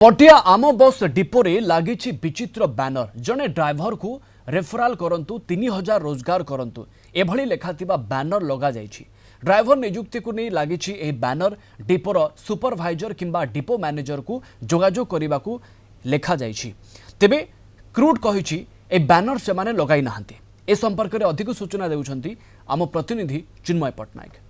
पटिया आम बस डिपोरे लगी विचित्र बैनर जड़े ड्राइवर को रेफराल करंतु 3000 रोजगार करंतु एभली लेखा बैनर लगा जाइछि। ड्राइवर नियुक्ति को नहीं लगी बैनर डिपोर सुपरभाइजर किंबा डिपो मैनेजर को जोगाजोग करने को लेखा जाइछि। तेबे क्रूड कहिछि ए बैनर से माने लगाई नाहंती। ए संपर्क में अधिक सूचना देउछंती आम प्रतिनिधि चिन्मय पट्टनायक।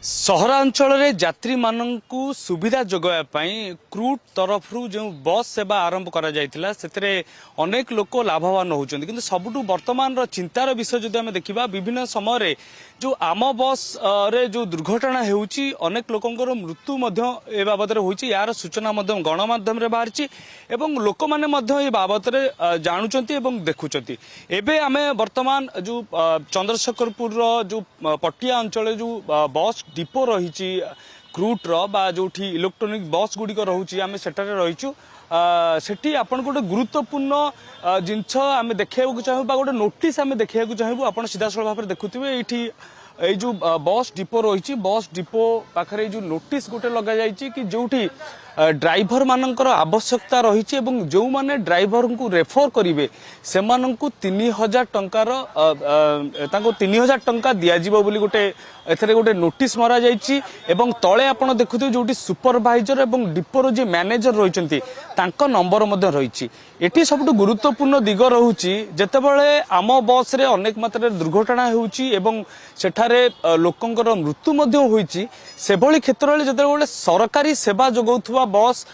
सहरांचल यात्री मानकु सुविधा जोगाई क्रूड तरफ जो बस सेवा आरंभ करा जायतिला सेतरे अनेक लोक लाभवान होउछन्ति। किंतु सबुठु वर्तमान चिंतार विषय जदि आमे देखिबा विभिन्न समय रे जो आम बस रे जो दुर्घटना हेउची अनेक लोकंकर मृत्यु मध्य ए बाबद रे होइची। यार सूचना मध्य गणमाध्यम रे बाहरची एवं लोक माने मध्य ए बाबद रे जानुचन्ति एवं देखुचन्ति। एबे आमे वर्तमान जो चंद्रशेखरपुर रो जो पटिया अंचल जो बस डिपो रही क्रूट रो जो इलेक्ट्रोनिक बस गुड़िक रोचे आम सेठार रहीचु। सेठी आपन गोटे गुरुत्वपूर्ण जिनस आम देखा चाहूँ गोटे नोटिस आम देखा चाहूँ। आप सीधासल भाव में देखुए ये जो बस डिपो रही बस डिपो पाखे जो नोटिस गोटे लग जाइए कि जो ड्राइवर मानकर आवश्यकता रही जो माने ड्राइवर को रेफर करेंगे से 3000 टंकार 3000 टंका दिज्व बोली गोटे एथरे गोटे नोटिस मरा जाइए। एवं तले आप देखुए जो सुपरभाइजर एवं डिपोर जो मैनेजर रही नंबर रही। ये सब गुरुत्वपूर्ण दिग रोचे जितेबाला आम बस रे अनेक मात्रा दुर्घटना होठारे लोकंर मृत्यु होती से क्षेत्र में जिते सरकारी सेवा जोगाउथुवा बस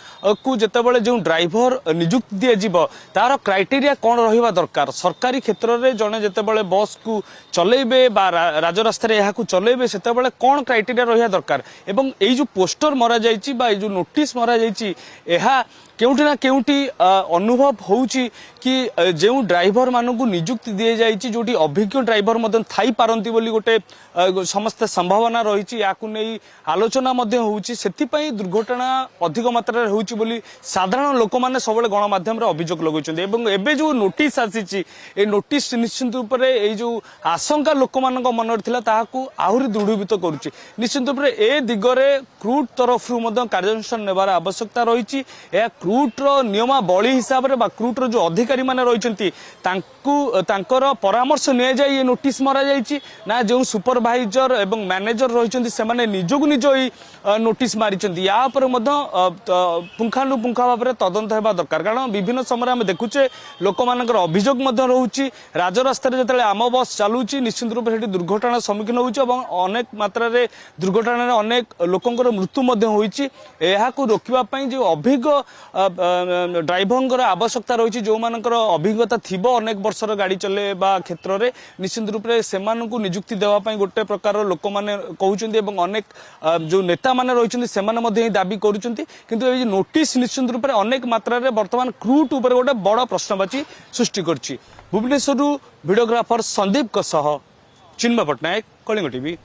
को जितेबाला जो ड्राइवर नियुक्ति दिज्व तार क्राइटेरिया कौन रहा दरकार। सरकारी क्षेत्र में जड़े जितेबाला बस को चलेबे राजरास्ता चलेबे से कौन क्राइटेरिया रहा दरकार। एवं ये जो पोस्टर मरा जाइए जो नोटिस मरा जाइए केउटी ना केउटी अनुभव होउची कि जो ड्राइवर मानू नियुक्ति दि जाइए जोटी अभिज्ञ ड्राइवर मदन थाई पारंती बोली गोटे समस्त संभावना रही या आलोचना होउची। सेथिपई दुर्घटना अधिक मात्रा होउची बोली साधारण लोक माने सबले गणमाध्यम रे अभियोग लगौछन्ते। एवं एबे जो नोटिस आसीची ए नोटिस निश्चित रूप से ए जो आशंका लोक मानक मन थिला ताहाकू आहुरी दृढ़ीभूत करूची। निश्चित रूप से ए दिगरे क्रूड तरफ मदन कार्यानुष्ठान नेबार आवश्यकता रही। क्रूट रो नियमावली हिसाब रे बा क्रूट रो जो अधिकारी माने रहिसंती तांकर परामर्श ने जाई ये नोटिस मरा जाईची ना जो सुपरभाइजर एवं मैनेजर रहिसंती से माने निजोग निजो नोटिस मारिसंती। या पर मध्य पुंखानुपुंखा भाव में तदंत हेबा दरकार। कारण विभिन्न समय आम देखुचे लोक मानकर अभियोग मध्य रहउची राजरास्ता जतले आम बस चलुची निश्चित रूप से दुर्घटना सम्मुखीन होउची एवं अनेक मात्रा रे दुर्घटना अनेक लोकंकर मृत्यु मध्य होइची। एहाकू रोकिबा पई जो अभिज्ञ ड्राइवर आवश्यकता रही जो मानकर अभिज्ञता थिबो अनेक वर्षर गाड़ी चलेबा क्षेत्र में निश्चित रूप से सेमानकु नियुक्ति देवाई गोटे प्रकार लोक मैंने कहते एवं अनेक जो नेता माने रही से दाबी करुँच। किंतु ये नोटिस निश्चित रूप से अनेक मात्रा वर्तमान क्रूट उपर गोटे बड़ प्रश्नवाची सृष्टि करछि। भुवनेश्वर वीडियोग्राफर संदीप चिन्मय पट्टनायक, कलिंग टीवी।